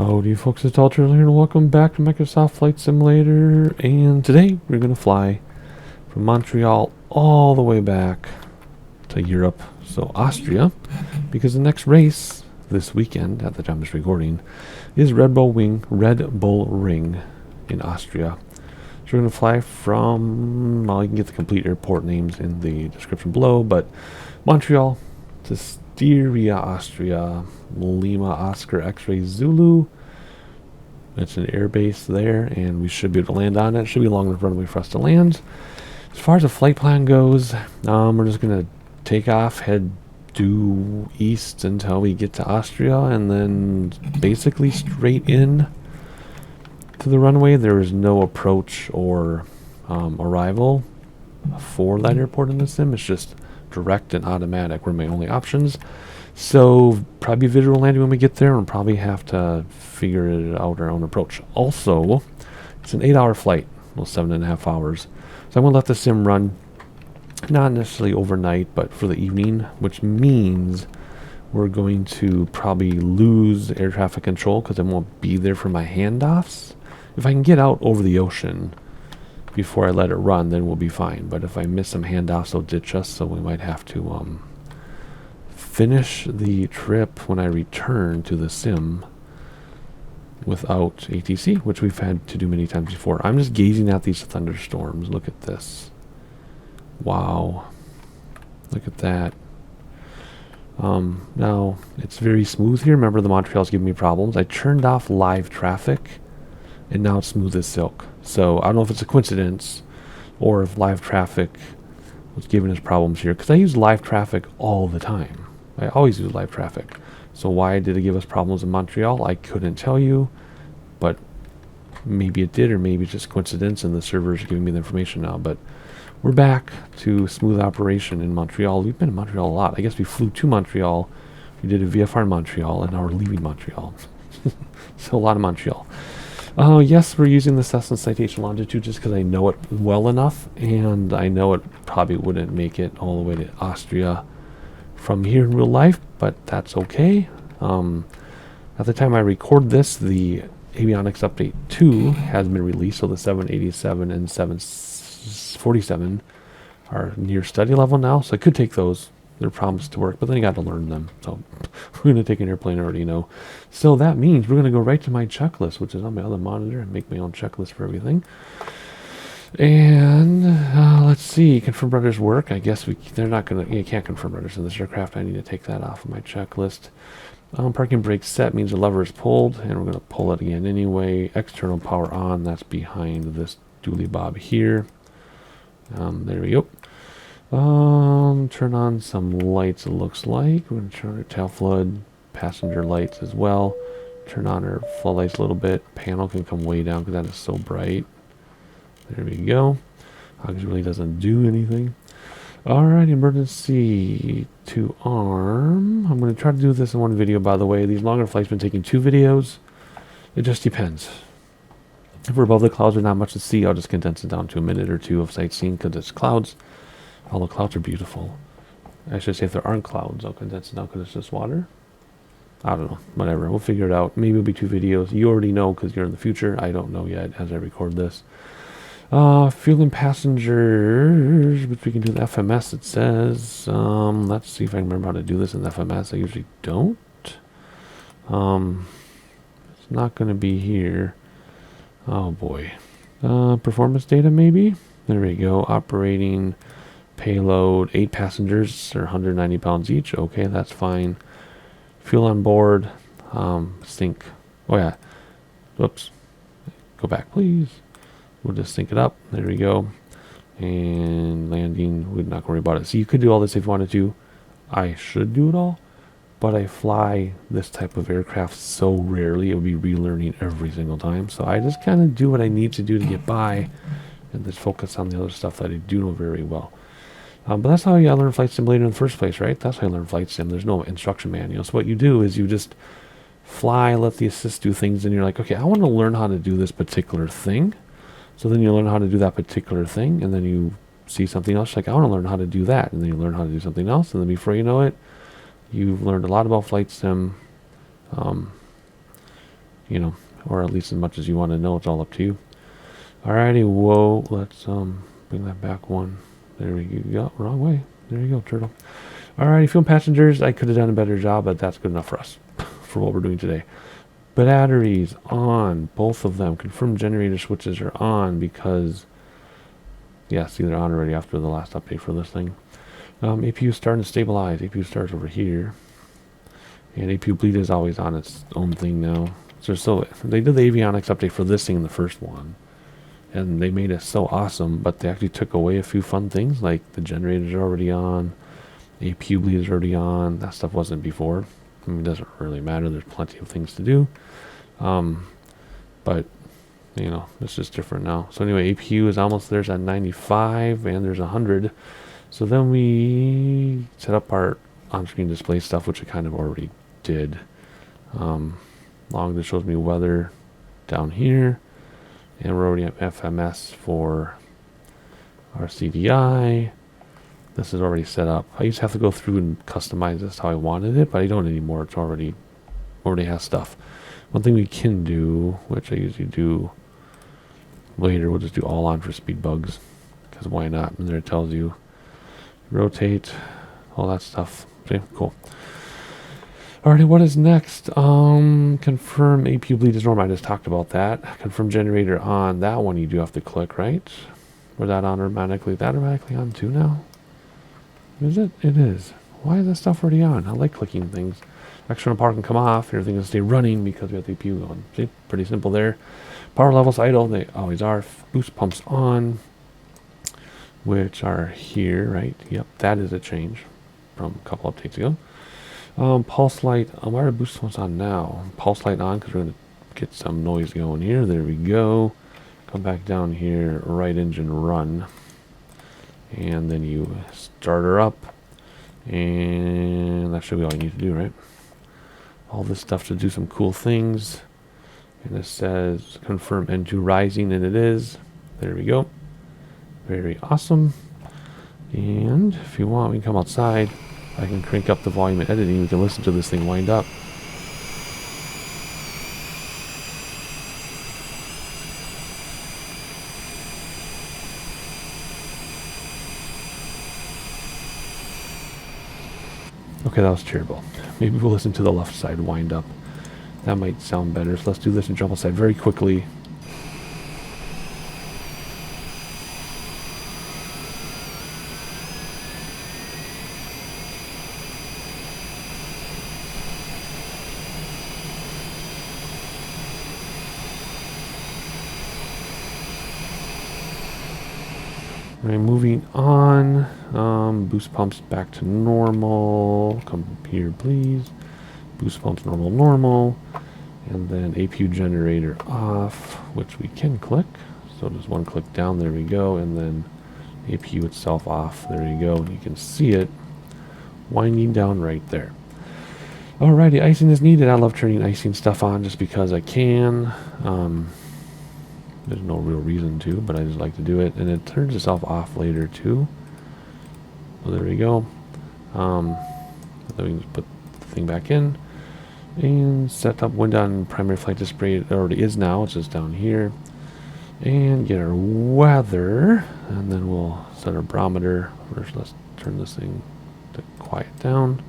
Howdy folks, it's Ultra here and welcome back to Microsoft Flight Simulator, and today we're going to fly from Montreal all the way back to Europe, so Austria, because the next race this weekend, at the time of this recording, is Red Bull Ring in Austria. So we're going to fly from, well, you can get the complete airport names in the description below, but Montreal to Styria, Austria, Lima, Oscar, X-Ray, Zulu. It's an air base there, and we should be able to land on it. It should be a long enough runway for us to land. As far as the flight plan goes, we're just going to take off, head due east until we get to Austria, and then basically straight in to the runway. There is no approach or arrival for that airport in the sim. It's just direct and automatic were my only options. So probably visual landing when we get there, and probably have to figure it out our own approach. Also, it's an 8-hour flight, well, 7.5 hours. So I'm going to let the sim run, not necessarily overnight, but for the evening, which means we're going to probably lose air traffic control because I won't be there for my handoffs. If I can get out over the ocean before I let it run, then we'll be fine. But if I miss some handoffs, they'll ditch us, so we might have to finish the trip when I return to the sim without ATC, which we've had to do many times before. I'm just gazing at these thunderstorms. Look at this. Wow. Look at that. Now, it's very smooth here. Remember, the Montreal's giving me problems. I turned off live traffic, and now it's smooth as silk. So I don't know if it's a coincidence or if live traffic was giving us problems here, because I use live traffic all the time. I always use live traffic. So why did it give us problems in Montreal? I couldn't tell you, but maybe it did, or maybe it's just coincidence and the server's giving me the information now. But we're back to smooth operation in Montreal. We've been in Montreal a lot. I guess we flew to Montreal, we did a VFR in Montreal, and now we're leaving Montreal. So a lot of Montreal. Yes, we're using the Cessna Citation Longitude just because I know it well enough, and I know it probably wouldn't make it all the way to Austria from here in real life, but that's okay. At the time I record this, the Avionics Update 2 has been released, so the 787 and 747 are near study level now, so I could take those. They're promised to work, but then you got to learn them. So we're going to take an airplane, I already know. So that means we're going to go right to my checklist, which is on my other monitor, and make my own checklist for everything. And let's see, confirm rudders work. I guess they're not going to, you can't confirm rudders in this aircraft. I need to take that off of my checklist. Parking brake set means the lever is pulled, and we're going to pull it again anyway. External power on, that's behind this dually bob here. There we go. Turn on some lights, it looks like. We're going to turn on our tail flood, passenger lights as well. Turn on our floodlights a little bit. Panel can come way down because that is so bright. There we go. Hogs really doesn't do anything. Alright, emergency to arm. I'm going to try to do this in one video, by the way. These longer flights have been taking 2 videos. It just depends. If we're above the clouds, there's not much to see. I'll just condense it down to a minute or two of sightseeing because it's clouds. All the clouds are beautiful. I should say if there aren't clouds, I'll condense it down because it's just water. I don't know. Whatever. We'll figure it out. Maybe it'll be 2 videos. You already know because you're in the future. I don't know yet as I record this. Fuel and passengers, which we can do in the FMS, it says. Let's see if I can remember how to do this in the FMS. I usually don't. It's not going to be here. Oh boy. Performance data maybe? There we go. Operating payload, 8 passengers, or 190 pounds each. Okay, that's fine. Fuel on board. Sync. Oh yeah. Whoops. Go back, please. We'll just sync it up. There we go. And landing, we're not going to worry about it. So you could do all this if you wanted to. I should do it all, but I fly this type of aircraft so rarely, it would be relearning every single time. So I just kind of do what I need to do to get by and just focus on the other stuff that I do know very well. But that's how you learn Flight Simulator in the first place, right? That's how you learn Flight Sim. There's no instruction manual. So what you do is you just fly, let the assist do things, and you're like, okay, I want to learn how to do this particular thing. So then you learn how to do that particular thing, and then you see something else, like, I want to learn how to do that, and then you learn how to do something else, and then before you know it, you've learned a lot about Flight Sim. you know, or at least as much as you want to know. It's all up to you. Alrighty, whoa, let's bring that back one. There we go. Wrong way. There you go, turtle. Alrighty, fuel passengers. I could have done a better job, but that's good enough for us for what we're doing today. Batteries on, both of them. Confirm generator switches are on because, yeah, see, they're on already after the last update for this thing. APU starting to stabilize. APU starts over here. And APU bleed is always on its own thing now. So they did the avionics update for this thing in the first one. And they made it so awesome, but they actually took away a few fun things, like the generators are already on, APU bleed is already on. That stuff wasn't before. I mean, it doesn't really matter. There's plenty of things to do. But, you know, it's just different now. So anyway, APU is almost there's at 95, and there's 100. So then we set up our on-screen display stuff, which I kind of already did. That shows me weather down here. And we're already at FMS for our CDI. This is already set up. I used to have to go through and customize this how I wanted it, but I don't anymore. It's already has stuff. One thing we can do, which I usually do later, we'll just do all on for speed bugs, because why not? And there it tells you rotate, all that stuff. Okay, cool. Alright, what is next? Confirm APU bleed is normal. I just talked about that. Confirm generator on. That one you do have to click, right? Or that on automatically. That automatically on too now? Is it? It is. Why is that stuff already on? I like clicking things. External power can come off. Everything will stay running because we have the APU going. See? Pretty simple there. Power levels idle. They always are. Boost pumps on, which are here, right? Yep, that is a change from a couple updates ago. Pulse light, why are boost pumps on now? Pulse light on because we're going to get some noise going here. There we go. Come back down here, right engine run. And then you start her up. And that should be all you need to do, right? All this stuff to do some cool things. And it says confirm N2 rising, and it is. There we go. Very awesome. And if you want, we can come outside. I can crank up the volume in editing. We can listen to this thing wind up. Okay, that was terrible. Maybe we'll listen to the left side wind up. That might sound better. So let's do this and jump outside very quickly. Right, moving on. Boost pumps back to normal. Come here, please. Boost pumps normal. And then APU generator off, which we can click. So just one click down, there we go. And then APU itself off, there you go. You can see it winding down right there. Alrighty, icing is needed. I love turning icing stuff on just because I can. There's no real reason to, but I just like to do it. And it turns itself off later too. So there we go. Then we can just put the thing back in. And set up wind on primary flight display. It already is now. It's just down here. And get our weather. And then we'll set our barometer. First, let's turn this thing to quiet down.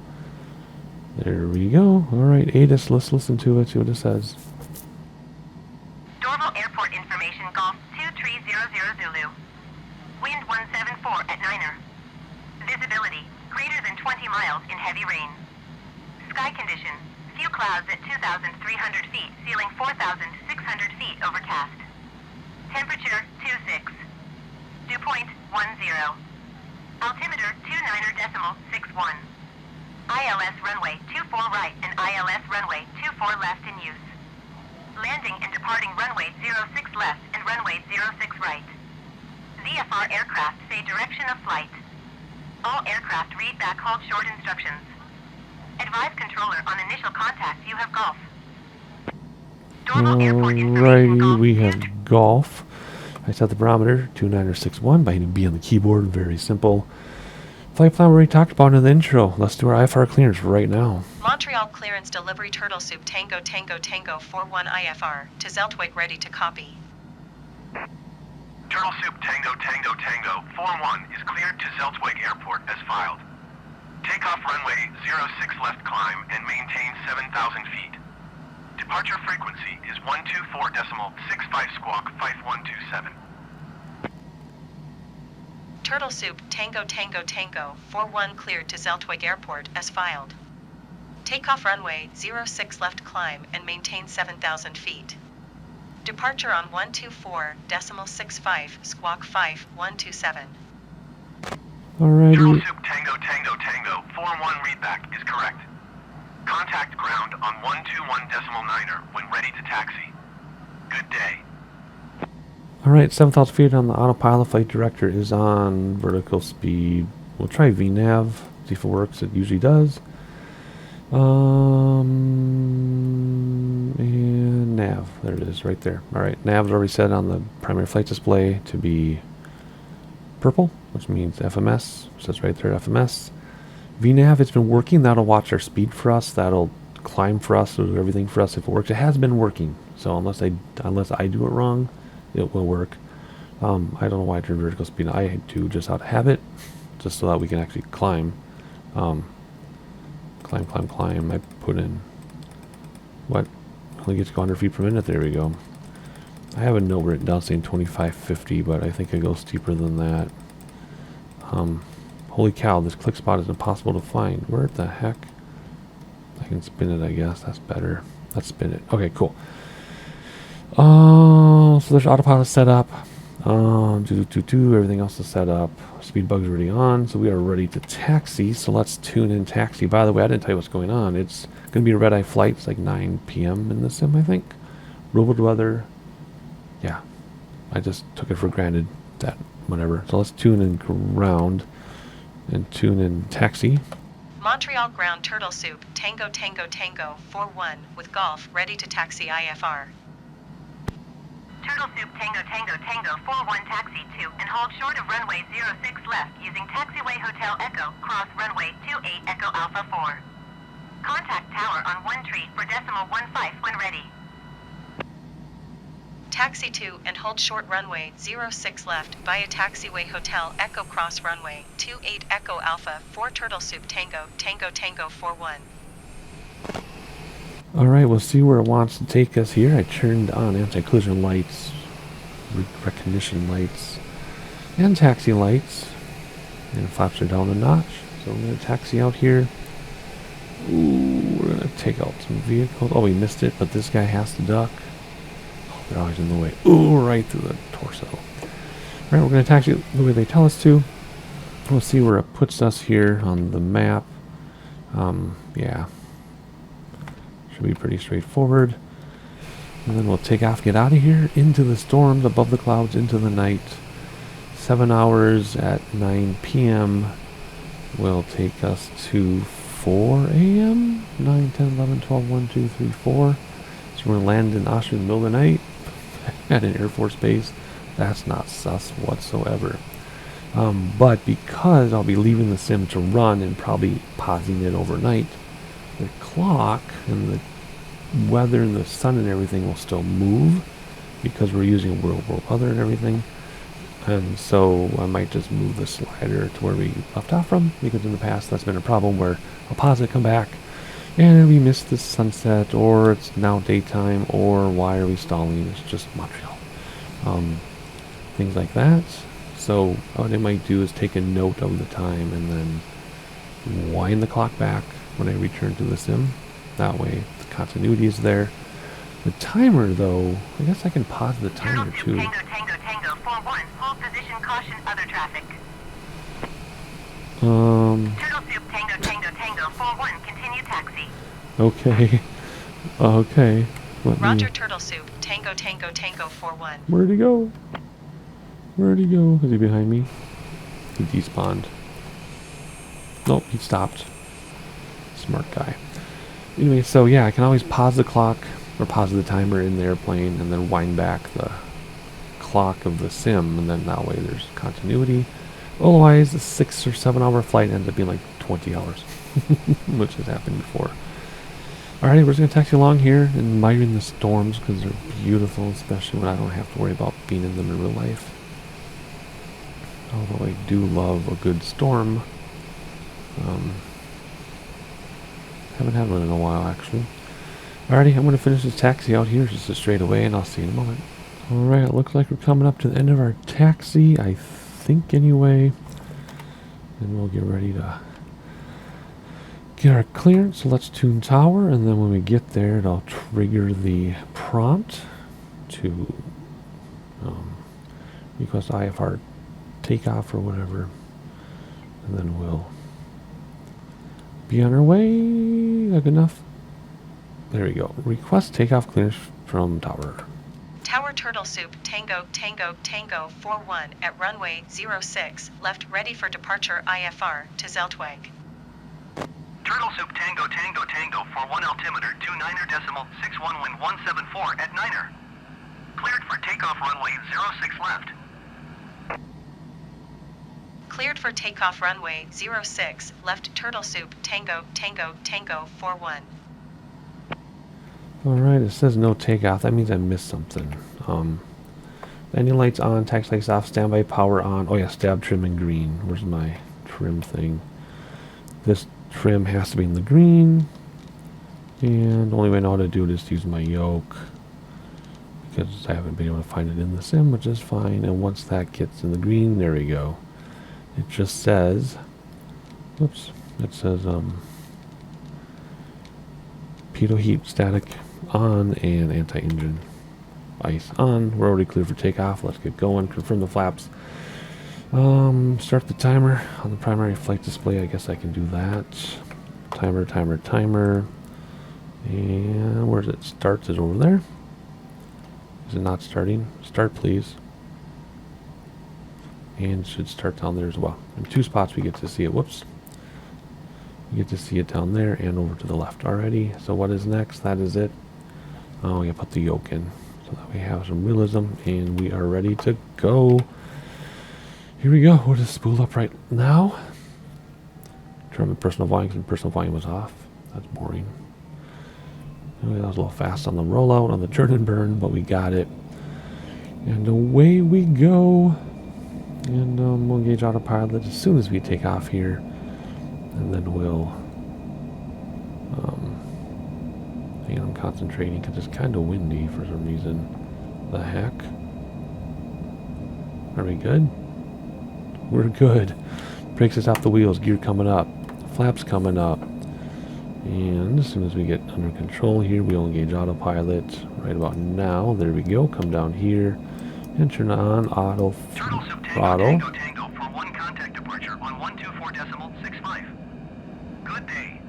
There we go. Alright, ATIS, let's listen to it, see what it says. Dorval Airport information, Golf 2300 Zulu. Wind 174 at Niner. Visibility, greater than 20 miles in heavy rain. Sky condition, few clouds at 2,300 feet, ceiling 4,600 feet overcast. Temperature 26. Dew point 10. Altimeter 29.61. ILS runway 24 right and ILS runway 24 left in use. Landing and departing runway 06 left and runway 06 right. VFR aircraft say direction of flight. All aircraft read back hold short instructions. Advise controller on initial contact you have Golf. Dorval Airport information, Golf. We have Golf. I set the barometer 2961 by hitting B on the keyboard. Very simple. flight plan we already talked about in the intro. Let's do our IFR clearance right now. Montreal clearance delivery Turtle Soup Tango Tango Tango 41 IFR to Zeltweg ready to copy. Turtle Soup Tango Tango Tango 41 is cleared to Zeltweg Airport as filed. Takeoff runway 06 left climb and maintain 7,000 feet. Departure frequency is 124.65 squawk 5127. Turtle Soup Tango Tango Tango 41 cleared to Zeltweg Airport as filed. Takeoff runway 06 left climb and maintain 7,000 feet. Departure on 124.65 squawk 5127. Alrighty. Turtle Soup Tango Tango Tango 41 readback is correct. Contact ground on 121.9er when ready to taxi. Good day. Alright, 7,000 feet on the autopilot. Flight director is on vertical speed. We'll try VNAV, see if it works. It usually does. And nav. There it is, right there. Alright, nav's already set on the primary flight display to be purple, which means FMS. It says right there, FMS. VNAV, it's been working. That'll watch our speed for us. That'll climb for us. It'll do everything for us if it works. It has been working. So unless I do it wrong, it will work. I don't know why I turned vertical speed. I do just out of habit, just so that we can actually climb. Climb. I put in what? Only gets to go 100 feet per minute. There we go. I have a note written down saying 2550, but I think I go steeper than that. Holy cow, this click spot is impossible to find. Where the heck? I can spin it, I guess. That's better. Let's spin it. Okay, cool. So there's autopilot set up. Everything else is set up. Speed bug's already on, so we are ready to taxi. So let's tune in taxi. By the way, I didn't tell you what's going on. It's going to be a red-eye flight. It's like 9 p.m. in the sim, I think. Road weather. Yeah, I just took it for granted that whatever. So let's tune in ground and tune in taxi. Montreal ground Turtle Soup Tango Tango Tango 41 with Golf ready to taxi IFR. Turtle Soup Tango Tango Tango 41 taxi to and hold short of runway 06 left using taxiway Hotel Echo cross runway 28 Echo Alpha 4. Contact tower on 1 tree for decimal 15 when ready. Taxi to and hold short runway 06 left via taxiway Hotel Echo cross runway 28 Echo Alpha 4 Turtle Soup Tango Tango Tango 41. Alright, we'll see where it wants to take us here. I turned on anti-collision lights, recognition lights, and taxi lights. And flaps are down a notch. So we're going to taxi out here. Ooh, we're going to take out some vehicles. Oh, we missed it, but this guy has to duck. Oh, they're always in the way. Ooh, right through the torso. Alright, we're going to taxi the way they tell us to. We'll see where it puts us here on the map. Yeah. Should be pretty straightforward. And then we'll take off, get out of here, into the storms, above the clouds, into the night. 7 hours at 9 p.m. will take us to 4 a.m. 9, 10, 11, 12, 1, 2, 3, 4. So we're going to land in Austria in the middle of the night at an Air Force base. That's not sus whatsoever. But because I'll be leaving the sim to run and probably pausing it overnight, the clock and the weather and the sun and everything will still move because we're using world weather and everything. And so I might just move the slider to where we left off from, because in the past that's been a problem where I'll pause it, come back, and we missed the sunset, or it's now daytime, or why are we stalling? It's just Montreal. Things like that. So what I might do is take a note of the time and then wind the clock back when I return to the sim. That way the continuity is there. The timer, though, I guess I can pause the timer too. Tango Tango Tango 41, hold position, caution, other traffic. Turtle Soup Tango Tango Tango 41, continue taxi. Okay. Okay. Roger Turtle Soup Tango Tango Tango 41. Where'd he go? Where'd he go? Is he behind me? He despawned. Nope, he stopped. Smart guy. Anyway, so yeah, I can always pause the clock or pause the timer in the airplane and then wind back the clock of the sim, and then that way there's continuity. Otherwise, a 6 or 7 hour flight ends up being like 20 hours, which has happened before. Alrighty, we're just going to taxi along here, admiring the storms because they're beautiful, especially when I don't have to worry about being in them in real life. Although I do love a good storm. Haven't had one in a while, actually. Alrighty, I'm going to finish this taxi out here just a straight away, and I'll see you in a moment. Alright, it looks like we're coming up to the end of our taxi, I think anyway. And we'll get ready to get our clearance. So let's tune tower, and then when we get there, it'll trigger the prompt to request IFR takeoff or whatever. And then we'll be on our way. Good enough? There we go. Request takeoff clearance from tower. Tower Turtle Soup Tango Tango Tango 41 at runway 06 left ready for departure IFR to Zeltweg. Turtle Soup Tango Tango Tango 41 altimeter 29.61 wind 174 at 9er. Cleared for takeoff runway 06 left. Cleared for takeoff runway 06 left Turtle Soup Tango Tango Tango 41. Alright, it says no takeoff. That means I missed something. Landing lights on, taxi lights off, standby power on. Oh yeah, stab trim in green. Where's my trim thing? This trim has to be in the green. And the only way I know how to do it is to use my yoke. Because I haven't been able to find it in the sim, which is fine. And once that gets in the green, there we go. It just says, whoops, it says pitot heat static on and anti-engine ice on. We're already clear for takeoff. Let's get going. Confirm the flaps. Start the timer on the primary flight display. I guess I can do that. Timer, timer, timer. And where's it? Starts is over there. Is it not starting? Start, please. And it should start down there as well. In 2 spots we get to see it. Whoops. You get to see it down there and over to the left already. So what is next? That is it. Oh, yeah, put the yoke in so that we have some realism, and we are ready to go. Here we go. We'll just spool up right now. Turn on personal volume because personal volume was off. That's boring. Okay, that was a little fast on the rollout, on the turn and burn, but we got it. And away we go. And we'll engage autopilot as soon as we take off here. And then we'll, hang on, I'm concentrating because it's kind of windy for some reason. The heck? Are we good? We're good. Brakes is off the wheels, gear coming up, flaps coming up. And as soon as we get under control here, we'll engage autopilot right about now. There we go. Come down here and turn on auto throttle. Tango Tango for 1 contact departure on 124.65. Good day.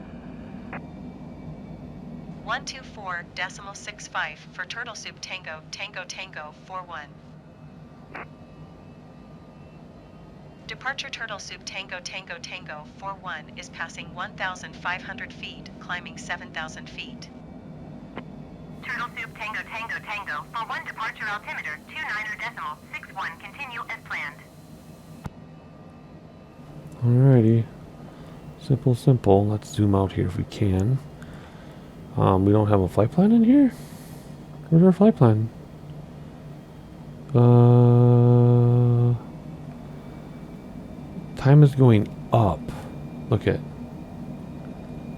124.65 for Turtle Soup Tango Tango Tango 41. Departure Turtle Soup Tango Tango Tango 41 is passing 1,500 feet, climbing 7,000 feet. Turtle Soup Tango Tango Tango for 1 departure altimeter 29.61 continue as planned. Alrighty. Simple, simple. Let's zoom out here if we can. We don't have a flight plan in here? Where's our flight plan? Time is going up. Look at.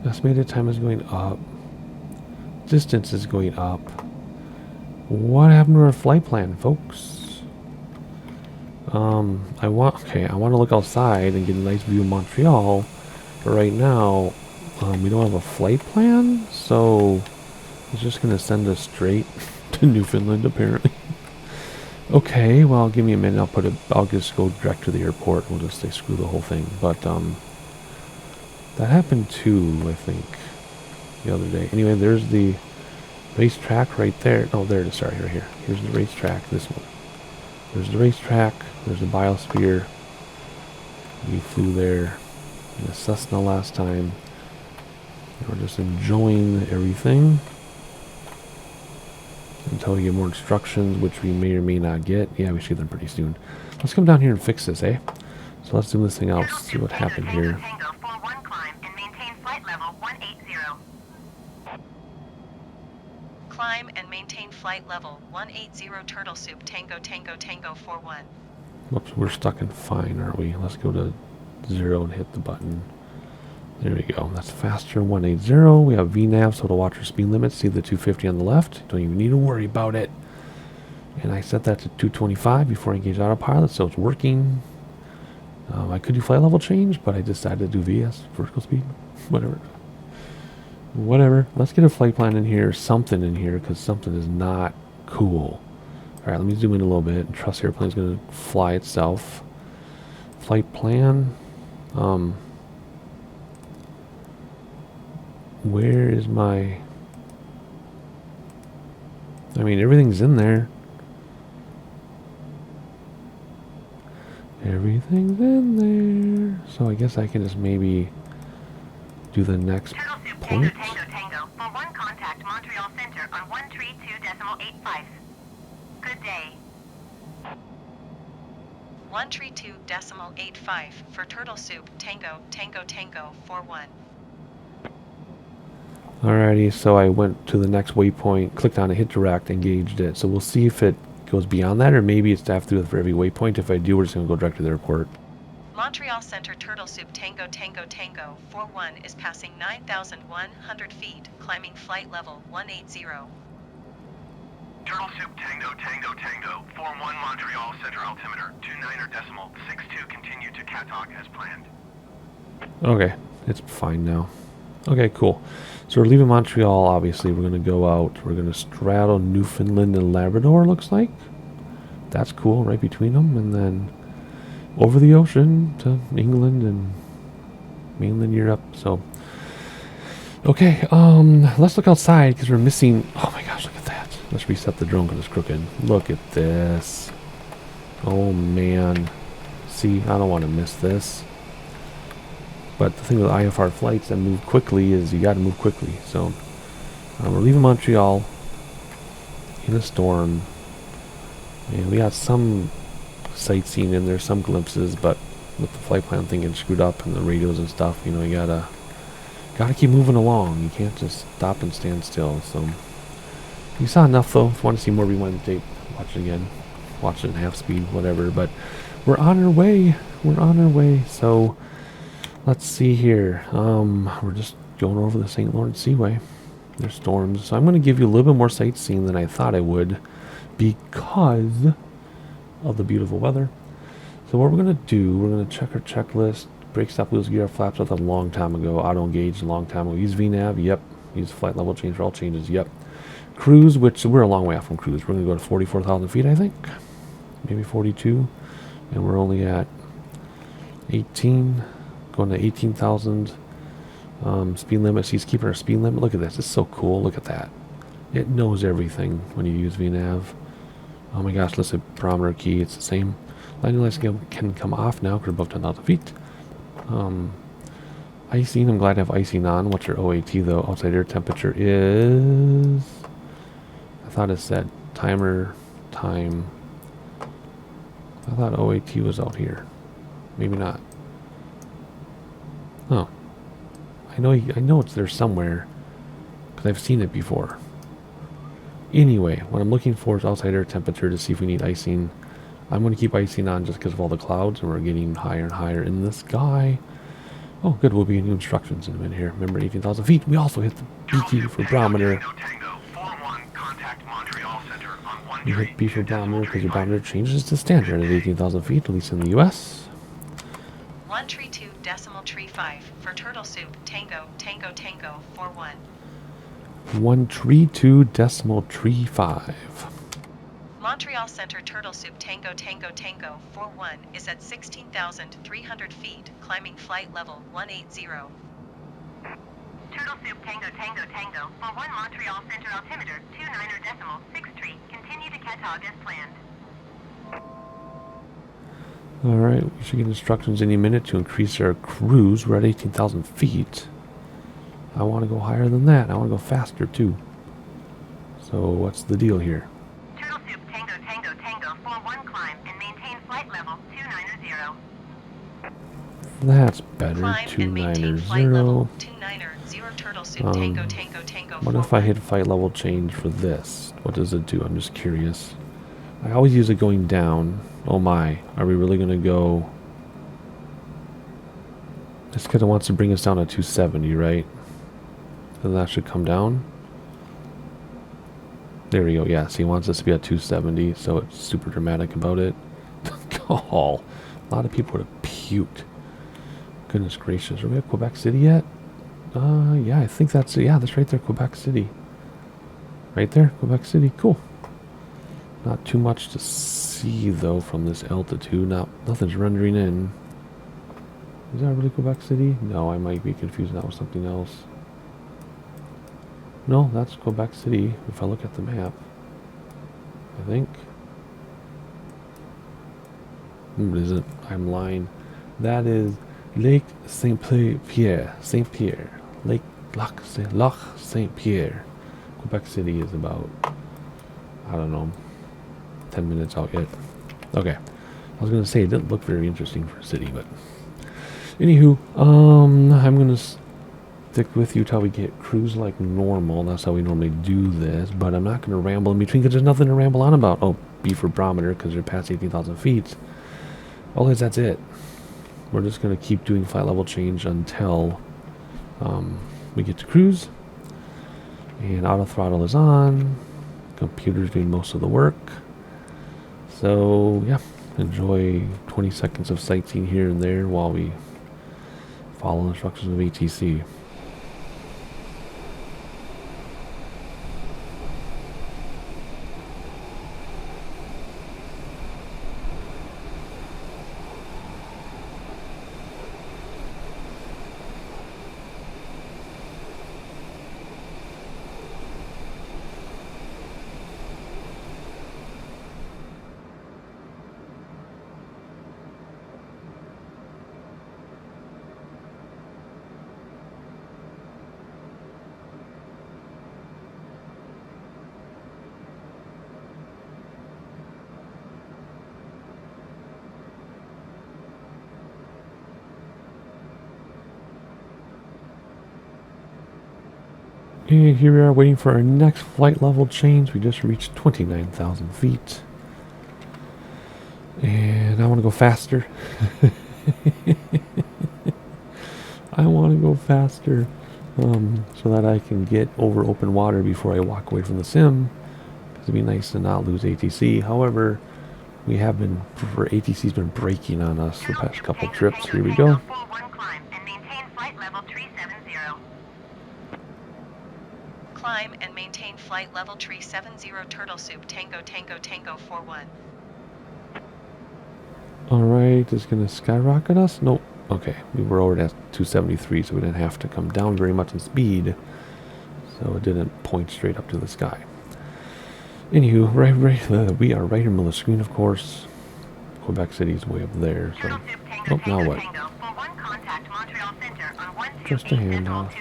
Estimated time is going up. Distance is going up. What happened to our flight plan, folks? I want to look outside and get a nice view of Montreal, but right now, we don't have a flight plan, so it's just gonna send us straight to Newfoundland, apparently. Okay, well, give me a minute. I'll just go direct to the airport. We'll just say screw the whole thing. But that happened too, I think, the other day. Anyway, there's the racetrack right there. Oh, there it is. Sorry, right here. Here's the racetrack. This one. There's the racetrack. There's the biosphere. We flew there in a Cessna last time. We're just enjoying everything until we get more instructions, which we may or may not get. Yeah, we should get them pretty soon. Let's come down here and fix this, eh? So let's zoom this thing out, see what happened here. Tango 41 climb and maintain flight level 180. Climb and maintain flight level 180 Turtle Soup Tango Tango Tango 41. Whoops, we're stuck in fine, aren't we? Let's go to 0 and hit the button. There we go. That's faster, 180. We have VNAV, so it'll watch our speed limit. See the 250 on the left. Don't even need to worry about it. And I set that to 225 before I engage autopilot, so it's working. I could do flight level change, but I decided to do VS, vertical speed, whatever. Whatever. Let's get a flight plan in here, something in here, because something is not cool. Alright, let me zoom in a little bit and trust the airplane's going to fly itself. Flight plan. Where is my... I mean, everything's in there. Everything's in there. So I guess I can just maybe do the next Turtle Soup point. Tango Tango Tango. For one contact Montreal Center on 132.85. Good day. 132.85 for Turtle Soup Tango Tango Tango 41. Alrighty, so I went to the next waypoint, clicked on it, hit direct, engaged it. So we'll see if it goes beyond that, or maybe it's to have to do it for every waypoint. If I do, we're just going to go direct to the airport. Montreal Center Turtle Soup Tango Tango Tango 41 is passing 9,100 feet, climbing flight level 180. Turtle Soup Tango Tango Tango 41 Montreal Center altimeter 29.62 continue to Catalk as planned. Okay, it's fine now. Okay, cool. So we're leaving Montreal, obviously. We're going to go out. We're going to straddle Newfoundland and Labrador, looks like. That's cool, right between them. And then over the ocean to England and mainland Europe. So, okay, let's look outside because we're missing... Oh my gosh, look at that. Let's reset the drone because it's crooked. Look at this. Oh, man. See, I don't want to miss this. But the thing with IFR flights that move quickly is you got to move quickly. So we're leaving Montreal in a storm, and we got some sightseeing in there, some glimpses. But with the flight plan thing getting screwed up and the radios and stuff, you know, you gotta keep moving along. You can't just stop and stand still. So you saw enough, though. If you want to see more, rewind the tape, watch it again, watch it in half speed, whatever. But we're on our way. We're on our way. So. Let's see here. We're just going over the St. Lawrence Seaway. There's storms. So I'm going to give you a little bit more sightseeing than I thought I would because of the beautiful weather. So what we're going to do, we're going to check our checklist. Brake, stop, wheels, gear, flaps. That's a long time ago. Auto engage a long time ago. Use VNAV. Yep. Use flight level change for all changes. Yep. Cruise, which we're a long way off from cruise. We're going to go to 44,000 feet, I think. Maybe 42. And we're only at 18. Going to 18,000 speed limit. See, it's keeping our speed limit. Look at this. It's so cool. Look at that. It knows everything when you use VNAV. Oh my gosh, let's say barometer key. It's the same. Landing lights can come off now because we're above 10,000 feet. Icing. I'm glad to have icing on. What's your OAT though? Outside air temperature is... I thought it said timer time. I thought OAT was out here. Maybe not. Oh, I know it's there somewhere because I've seen it before. Anyway, what I'm looking for is outside air temperature to see if we need icing. I'm going to keep icing on just because of all the clouds, and we're getting higher and higher in the sky. Oh, good. We'll be in new instructions in a minute here. Remember, 18,000 feet. We also hit the BT for barometer. You hit B for barometer because your barometer changes to standard at 18,000 feet, at least in the U.S. 132.35 for Turtle Soup Tango Tango Tango 41. 132.35. Montreal Center Turtle Soup Tango Tango Tango 41 is at 16,300 feet, climbing flight level 180. Turtle Soup Tango Tango Tango. For one Montreal Center altimeter 29.63. Continue to Catalk as planned. Alright, we should get instructions any minute to increase our cruise. We're at 18,000 feet. I want to go higher than that. I want to go faster too. So what's the deal here? Turtle Soup Tango Tango Tango 41 climb and maintain flight level 290. That's better. Climb and maintain 290. flight level 29er 0 turtle soup tango tango tango What if I 41. hit flight level change for this? What does it do? I'm just curious. I always use it going down. Oh my. Are we really going to go... It's because it wants to bring us down to 270, right? And that should come down. There we go. Yeah, so he wants us to be at 270, so it's super dramatic about it. Oh, a lot of people would have puked. Goodness gracious. Are we at Quebec City yet? Yeah, I think that's... Yeah, that's right there, Quebec City. Right there, Quebec City. Cool. Not too much to see, though, from this altitude. Nothing's rendering in. Is that really Quebec City? No, I might be confusing that with something else. No, that's Quebec City, if I look at the map. I think. What is it? I'm lying. That is Lake Saint-Pierre. Saint-Pierre. Lake Loch Saint-Pierre. Quebec City is about, I don't know, 10 minutes out yet. Okay. I was going to say it didn't look very interesting for a city, but... Anywho, I'm going to stick with you till we get cruise like normal. That's how we normally do this, but I'm not going to ramble in between because there's nothing to ramble on about. Oh, B for barometer because they're past 18,000 feet. Otherwise, that's it. We're just going to keep doing flight level change until we get to cruise. And auto throttle is on. Computer's doing most of the work. So, yeah, enjoy 20 seconds of sightseeing here and there while we follow instructions of ATC. And here we are waiting for our next flight level change. We just reached 29,000 feet. And I want to go faster. I want to go faster so that I can get over open water before I walk away from the sim. Because it'd be nice to not lose ATC. However, we have been, ATC's been breaking on us the past couple trips. Here we go. Climb and maintain flight level 370 turtle soup tango tango tango 41. Alright, is it going to skyrocket us? Nope. Okay, we were already at 273, so we didn't have to come down very much in speed. So it didn't point straight up to the sky. Anywho, we are right in the middle of the screen, of course. Quebec City's way up there, so... Oh, now what? Just a handoff.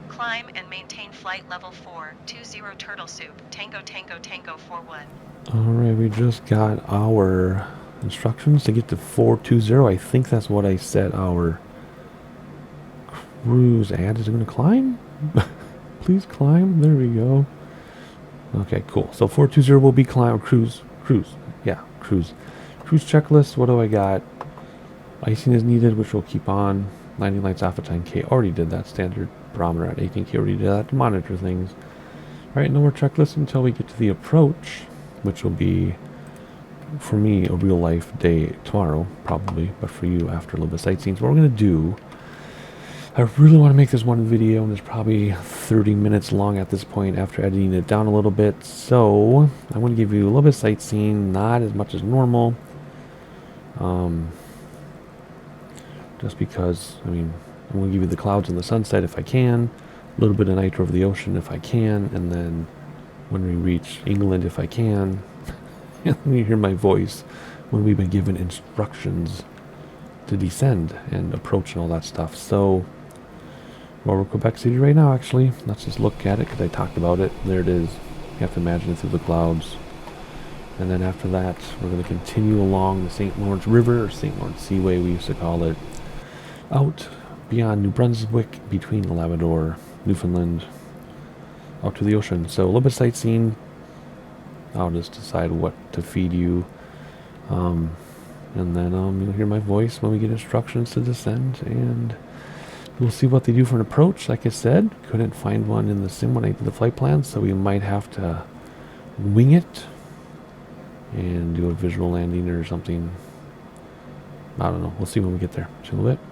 Climb and maintain flight level 420 turtle soup tango tango tango 41. Alright, we just got our instructions to get to 420. I think that's what I set our cruise at. Is it going to climb? Please climb. There we go. Okay, cool. So 420 will be climb. Cruise. Yeah, cruise. Cruise checklist. What do I got? Icing is needed, which we'll keep on. Landing lights off at 10K. Already did that standard barometer at 18 key. Already did that to monitor things. Alright, no more checklist until we get to the approach, which will be, for me, a real life day tomorrow, probably, but for you after a little bit of sightseeing. So what we're going to do, I really want to make this one video, and it's probably 30 minutes long at this point after editing it down a little bit. So I'm going to give you a little bit of sightseeing, not as much as normal. Just because, I mean, I'm going to give you the clouds and the sunset if I can, a little bit of night over the ocean if I can, and then when we reach England if I can, and you hear my voice when we've been given instructions to descend and approach and all that stuff. So, well, we're Quebec City right now, actually. Let's just look at it because I talked about it. There it is. You have to imagine it through the clouds. And then after that, we're going to continue along the St. Lawrence River, or St. Lawrence Seaway, we used to call it, out beyond New Brunswick, between the Labrador, Newfoundland, out to the ocean. So a little bit of sightseeing. I'll just decide what to feed you. And then you'll hear my voice when we get instructions to descend. And we'll see what they do for an approach. Like I said, couldn't find one in the sim when I did the flight plan, so we might have to wing it and do a visual landing or something. I don't know. We'll see when we get there. See you in a little bit.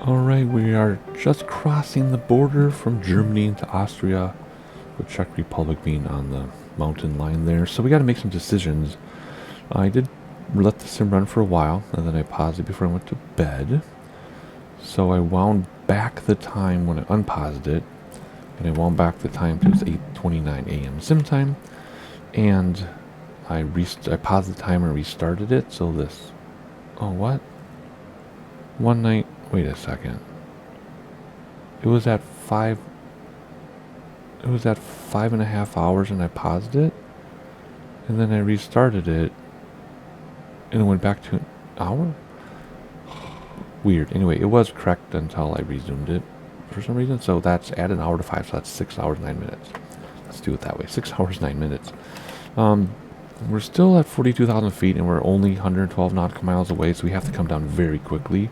Alright, we are just crossing the border from Germany into Austria, with Czech Republic being on the mountain line there. So we got to make some decisions. I did let the sim run for a while, and then I paused it before I went to bed. So I wound back the time when I unpaused it, and I wound back the time to 8:29 a.m. sim time, and I paused the timer and restarted it. So this, oh what? One night. Wait a second. It was at 5.5 hours, and I paused it, and then I restarted it, and it went back to an hour. Weird. Anyway, it was correct until I resumed it for some reason. So that's add an hour to 5, so that's 6 hours 9 minutes. Let's do it that way. 6 hours 9 minutes. We're still at 42,000 feet, and we're only 112 nautical miles away, so we have to come down very quickly.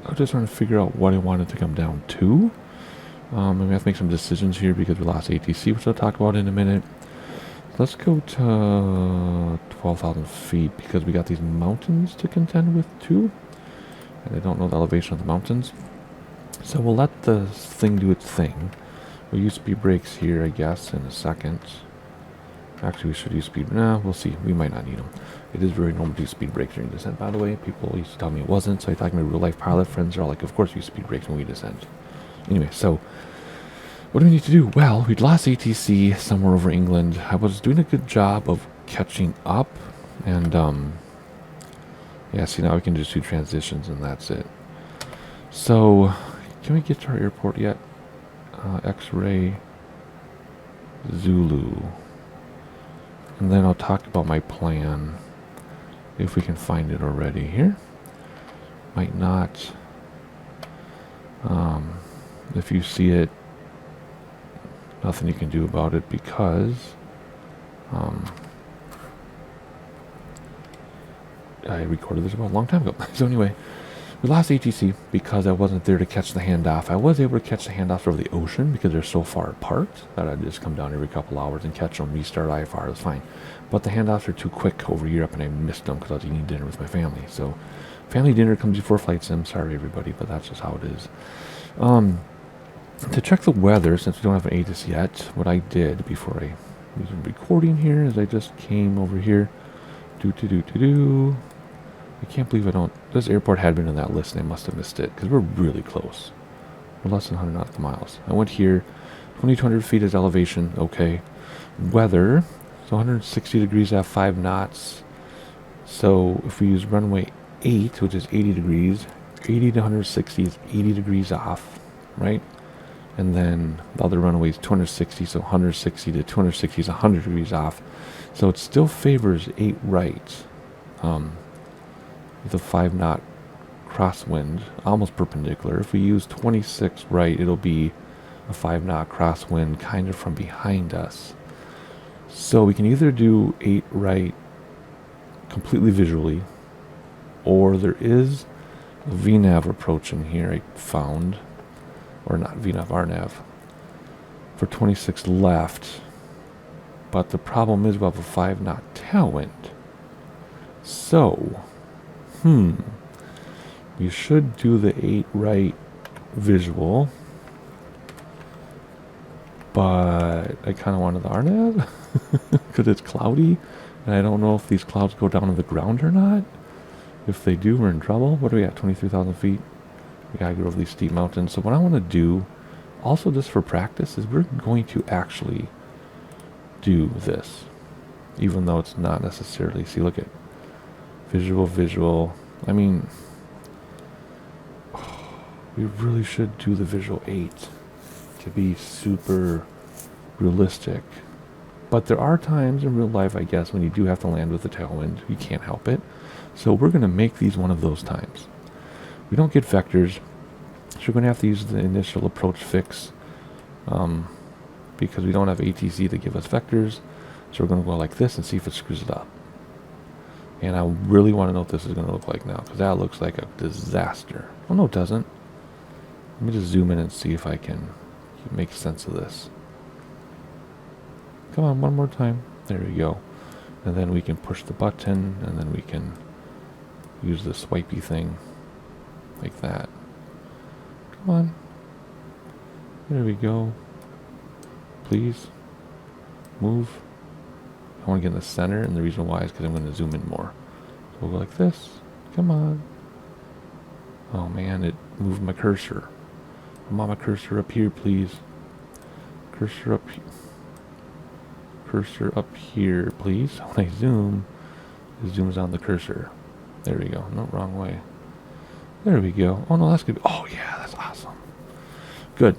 I'm just trying to figure out what I wanted to come down to. And we have to make some decisions here because we lost ATC, which I'll talk about in a minute. Let's go to 12,000 feet because we got these mountains to contend with too. And I don't know the elevation of the mountains. So we'll let the thing do its thing. We'll use speed brakes here, I guess, in a second. Actually, we should use speed. Nah, we'll see. We might not need them. It is very normal to use speed brakes during descent, by the way. People used to tell me it wasn't, so I talked to my real-life pilot friends. They're all like, of course we use speed brakes when we descend. Anyway, so what do we need to do? Well, we'd lost ATC somewhere over England. I was doing a good job of catching up, and yeah, see, now we can just do transitions, and that's it. So, can we get to our airport yet? X-ray Zulu. And then I'll talk about my plan, if we can find it already here. Might not. If you see it, nothing you can do about it because I recorded this about a long time ago. So anyway, we lost ATC because I wasn't there to catch the handoff. I was able to catch the handoffs over the ocean because they're so far apart that I'd just come down every couple hours and catch them, restart IFR, it's fine. But the handoffs are too quick over Europe, and I missed them because I was eating dinner with my family. So family dinner comes before flight sim. Sorry, everybody, but that's just how it is. To check the weather, since we don't have an ATIS yet, what I did before I was recording here is I just came over here. I can't believe I don't. This airport had been in that list, and I must have missed it because we're really close. We're less than 100 nautical miles. I went here. 2,200 feet is elevation. Okay. Weather. So 160 degrees at 5 knots. So if we use runway 8, which is 80 degrees, 80 to 160 is 80 degrees off, right? And then the other runway is 260, so 160 to 260 is 100 degrees off. So it still favors 8 right. With a 5 knot crosswind, almost perpendicular. If we use 26 right, it'll be a 5 knot crosswind kind of from behind us. So we can either do 8 right completely visually, or there is a VNAV approaching here I found, or not VNAV, RNAV, for 26 left. But the problem is we have a 5 knot tailwind. So, you should do the 8 right visual, but I kind of wanted the RNAV because it's cloudy, and I don't know if these clouds go down to the ground or not. If they do, we're in trouble. What are we at? 23,000 feet. We gotta go over these steep mountains. So what I want to do, also just for practice, is we're going to actually do this, even though it's not necessarily. See, look at visual. I mean, we really should do the visual 8 to be super realistic. But there are times in real life, I guess, when you do have to land with a tailwind. You can't help it. So we're going to make these one of those times. We don't get vectors, so we're going to have to use the initial approach fix because we don't have ATC to give us vectors. So we're going to go like this and see if it screws it up. And I really want to know what this is going to look like now, because that looks like a disaster. Oh, no, it doesn't. Let me just zoom in and see if I can make sense of this. Come on, one more time. There we go. And then we can push the button, and then we can use the swipey thing like that. Come on. There we go. Please. Move. I want to get in the center, and the reason why is because I'm going to zoom in more. So we'll go like this. Come on. Oh man, it moved my cursor. I want my cursor up here, please. Cursor up here. Cursor up here, please. When I zoom, it zooms on the cursor. There we go. No, wrong way. There we go. Oh no, that's good. Oh yeah, that's awesome. Good.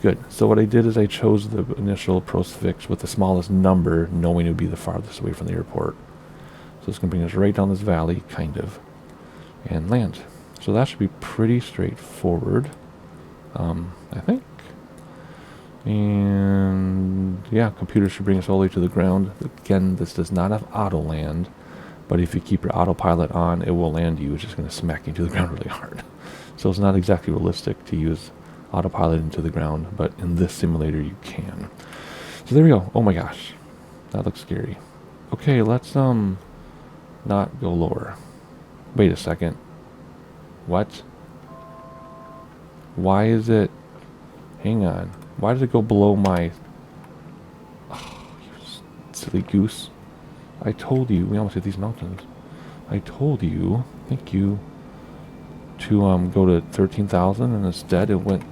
Good. So what I did is I chose the initial postfix with the smallest number, knowing it would be the farthest away from the airport. So it's going to bring us right down this valley, kind of, and land. So that should be pretty straightforward, I think. And yeah, computer should bring us all the way to the ground. Again, this does not have auto land, but if you keep your autopilot on, it will land you. It's just going to smack you to the ground really hard. So it's not exactly realistic to use autopilot into the ground, but in this simulator you can. So there we go. Oh my gosh, that looks scary. Okay, let's not go lower. Wait a second. What? Why is it? Hang on. Why did it go below my? Oh, you silly goose! I told you. We almost hit these mountains. I told you. Thank you. To go to 13,000, and instead it went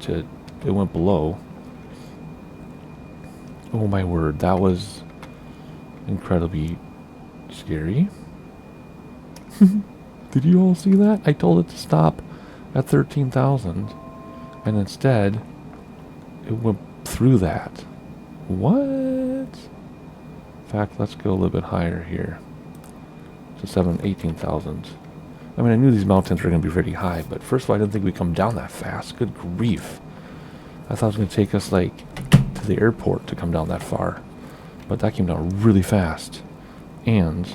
below. Oh my word, that was incredibly scary. Did you all see that? I told it to stop at 13,000, and instead it went through that. What? In fact, let's go a little bit higher here to 18,000. I mean, I knew these mountains were going to be pretty high, but first of all, I didn't think we'd come down that fast. Good grief. I thought it was going to take us, like, to the airport to come down that far. But that came down really fast. And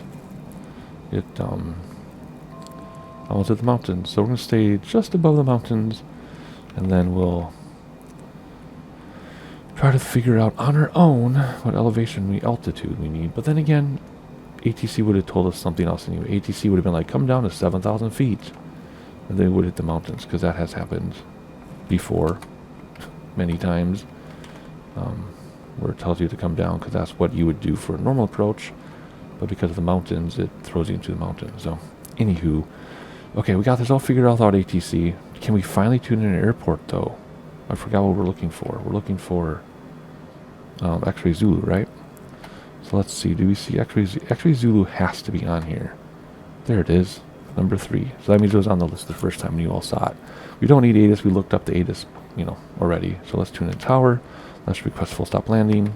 it, almost hit the mountains. So we're going to stay just above the mountains, and then we'll try to figure out on our own what altitude we need. But then again, ATC would have told us something else anyway. ATC would have been like, come down to 7,000 feet. And then we would hit the mountains, because that has happened before, many times. Where it tells you to come down, because that's what you would do for a normal approach. But because of the mountains, it throws you into the mountains. So, anywho. Okay, we got this all figured out without ATC. Can we finally tune in an airport, though? I forgot what we're looking for. We're looking for X-Ray Zulu, right? So let's see, do we see X-Ray Zulu has to be on here. There it is, number 3. So that means it was on the list the first time and you all saw it. We don't need ATIS, we looked up the ATIS, already. So let's tune in tower. Let's request full stop landing.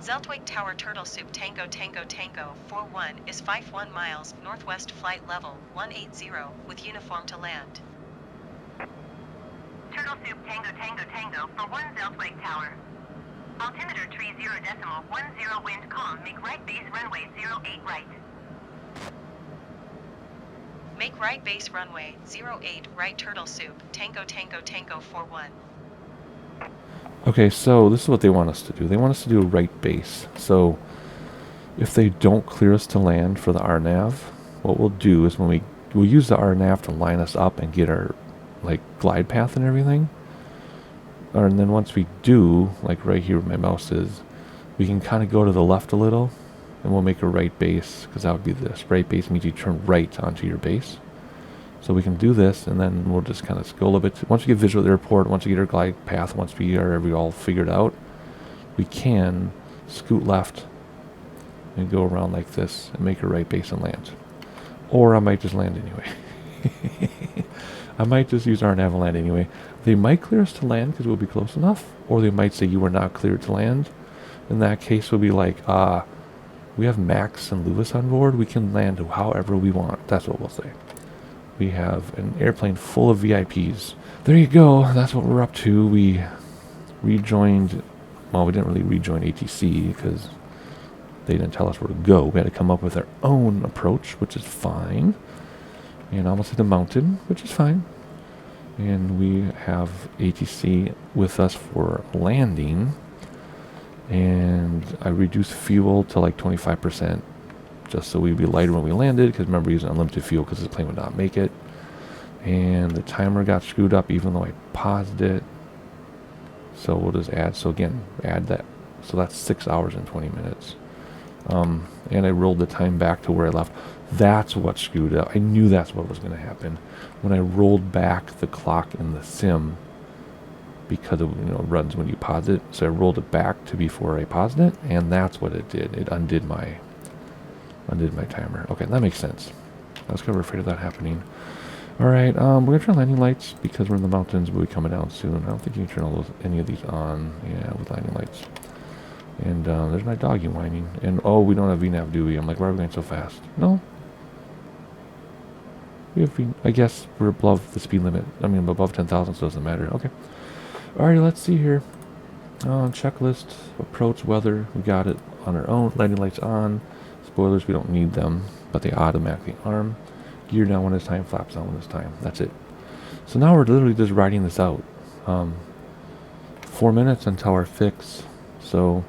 Zeltweg Tower Turtle Soup Tango Tango Tango 41 is 51 miles northwest flight level 180 with uniform to land. Turtle Soup Tango Tango Tango for 1 Zeltweg Tower. Altimeter tree 0.10 wind calm. Make right base runway 08 right. Make right base runway 08 right Turtle Soup Tango Tango Tango 41. Okay, so this is what they want us to do. They want us to do a right base. So if they don't clear us to land for the RNAV, what we'll do is we'll use the RNAV to line us up and get our glide path and everything. And then once we do, like right here where my mouse is, we can kind of go to the left a little, and we'll make a right base, because that would be this. Right base means you turn right onto your base. So we can do this, and then we'll just kind of go a little bit. Once we get visual at the airport, once we get our glide path, once we are all figured out, we can scoot left and go around like this and make a right base and land. Or I might just land anyway. I might just use our nav and land anyway. They might clear us to land because we'll be close enough, or they might say you are not cleared to land. In that case, we'll be like, we have Max and Lewis on board. We can land however we want. That's what we'll say. We have an airplane full of VIPs. There you go. That's what we're up to. We rejoined. Well, we didn't really rejoin ATC because they didn't tell us where to go. We had to come up with our own approach, which is fine. And almost hit the mountain, which is fine. And we have ATC with us for landing. And I reduced fuel to like 25%, just so we'd be lighter when we landed, because remember, using unlimited fuel because this plane would not make it. And the timer got screwed up even though I paused it. So we'll just add, so again, add that. So that's 6 hours and 20 minutes. And I rolled the time back to where I left. That's what screwed up. I knew that's what was going to happen. When I rolled back the clock in the sim, because it runs when you pause it. So I rolled it back to before I paused it, and that's what it did. It undid my timer. Okay, that makes sense. I was kind of afraid of that happening. Alright, we're going to turn landing lights because we're in the mountains. We'll be coming down soon. I don't think you can turn any of these on. Yeah, with landing lights. And there's my doggy whining. And oh, we don't have VNAV, do we? I'm like, why are we going so fast? No. We have I guess we're above the speed limit. I mean, above 10,000, so it doesn't matter. Okay. Alright, let's see here. Checklist, approach, weather. We got it on our own. Landing lights on. Spoilers, we don't need them, but they automatically arm. Gear down when it's time, flaps down when it's time. That's it. So now we're literally just riding this out. 4 minutes until our fix. So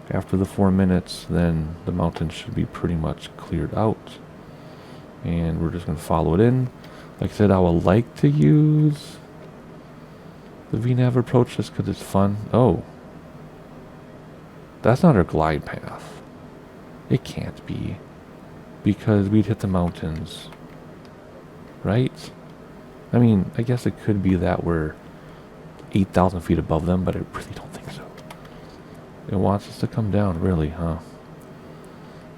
after the 4 minutes, then the mountain should be pretty much cleared out. And we're just going to follow it in. Like I said, I would like to use the VNAV approach just because it's fun. Oh. That's not our glide path. It can't be. Because we'd hit the mountains. Right? I mean, I guess it could be that we're 8,000 feet above them, but I really don't think so. It wants us to come down, really, huh?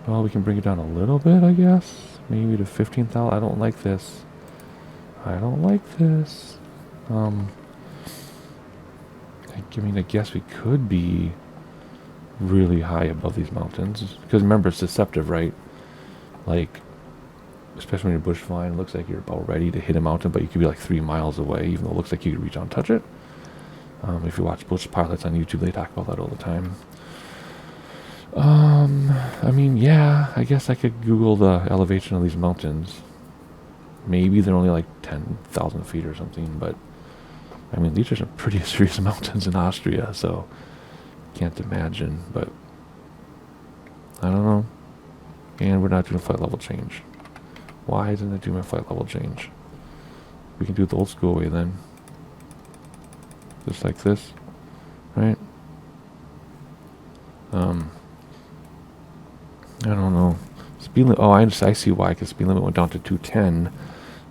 Well, we can bring it down a little bit, I guess. Maybe to 15,000. I don't like this. I don't like this. I mean, I guess we could be really high above these mountains. Because remember, it's deceptive, right? Like, especially when you're bush flying, it looks like you're about ready to hit a mountain, but you could be like 3 miles away, even though it looks like you could reach out and touch it. If you watch bush pilots on YouTube, they talk about that all the time. I mean, yeah, I guess I could Google the elevation of these mountains. Maybe they're only like 10,000 feet or something, but I mean, these are some pretty serious mountains in Austria, so can't imagine, but I don't know. And we're not doing a flight level change. Why isn't it doing my flight level change? We can do it the old school way then. Just like this, right? I don't know. Speed limit. Oh, I see why. Because speed limit went down to 210,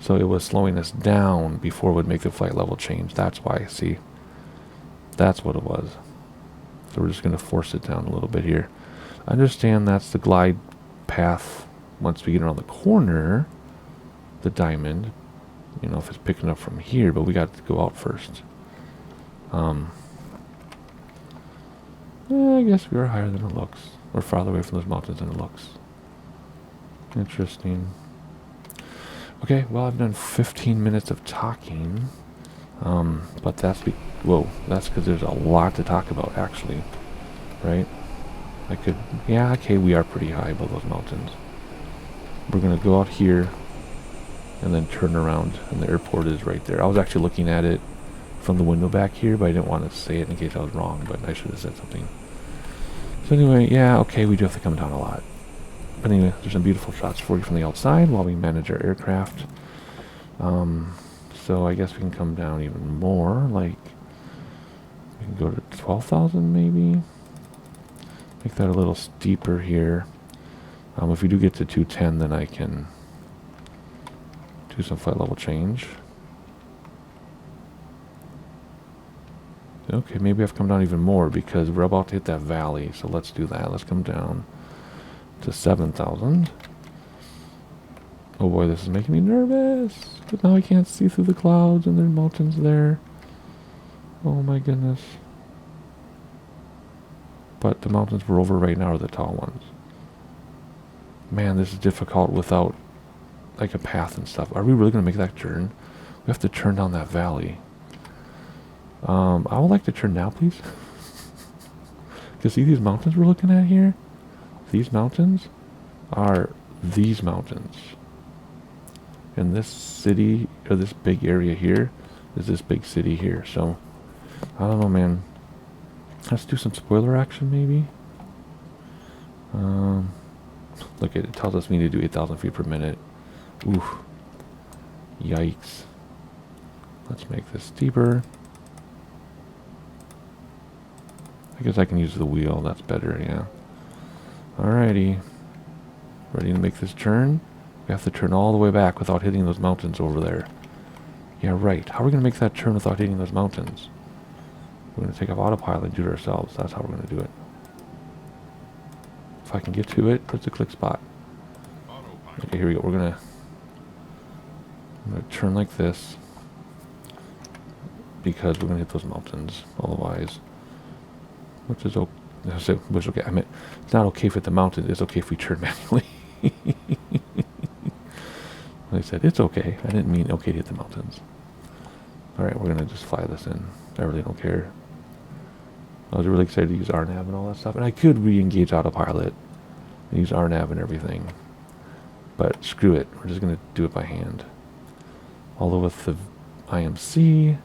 so it was slowing us down before it would make the flight level change. That's why. See, that's what it was. So we're just going to force it down a little bit here. I understand that's the glide path. Once we get around the corner, the diamond. You know, if it's picking up from here, but we got to go out first. I guess we are higher than it looks. We're farther away from those mountains than it looks. Interesting. Okay, well, I've done 15 minutes of talking. But that's that's because there's a lot to talk about, actually. Right? Yeah, okay, we are pretty high above those mountains. We're going to go out here and then turn around, and the airport is right there. I was actually looking at it from the window back here, but I didn't want to say it in case I was wrong, but I should have said something. So anyway, yeah, okay, we do have to come down a lot. But anyway, there's some beautiful shots for you from the outside while we manage our aircraft. So I guess we can come down even more, like, we can go to 12,000 maybe. Make that a little steeper here. If we do get to 210, then I can do some flight level change. Okay, maybe I've come down even more because we're about to hit that valley. So let's do that. Let's come down to 7,000. Oh boy, this is making me nervous. But now I can't see through the clouds and there are mountains there. Oh my goodness. But the mountains we're over right now are the tall ones. Man, this is difficult without like a path and stuff. Are we really going to make that turn? We have to turn down that valley. I would like to turn now, please. Because see these mountains we're looking at here? These mountains are these mountains. And this city, or this big area here, is this big city here. So, I don't know, man. Let's do some spoiler action, maybe. Look, it tells us we need to do 8,000 feet per minute. Oof. Yikes. Let's make this steeper. I guess I can use the wheel. That's better, yeah. Alrighty. Ready to make this turn? We have to turn all the way back without hitting those mountains over there. Yeah, right. How are we going to make that turn without hitting those mountains? We're going to take off autopilot and do it ourselves. That's how we're going to do it. If I can get to it, where's the click spot? Okay, here we go. I'm going to turn like this because we're going to hit those mountains. Otherwise, which is okay. I mean, it's not okay if we hit the mountain. It's okay if we turn manually. I said it's okay. I didn't mean okay to hit the mountains. All right, we're going to just fly this in. I really don't care. I was really excited to use RNAV and all that stuff. And I could re-engage autopilot and use RNAV and everything. But screw it. We're just going to do it by hand. Although with the IMC,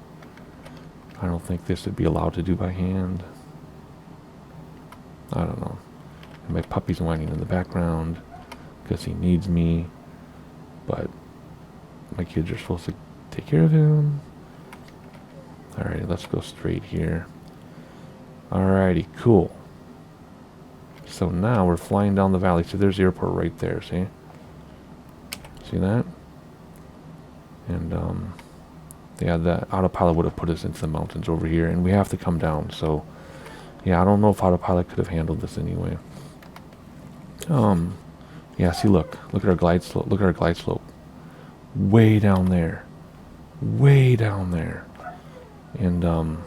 I don't think this would be allowed to do by hand. I don't know. And my puppy's whining in the background because he needs me. But my kids are supposed to take care of him. Alright, let's go straight here. Alrighty, cool. So now we're flying down the valley. So there's the airport right there, see? See that? And, yeah, the autopilot would have put us into the mountains over here. And we have to come down, so... Yeah, I don't know if autopilot could have handled this anyway. Yeah, see, look at our glide slope. Look at our glide slope. Way down there. Way down there. And,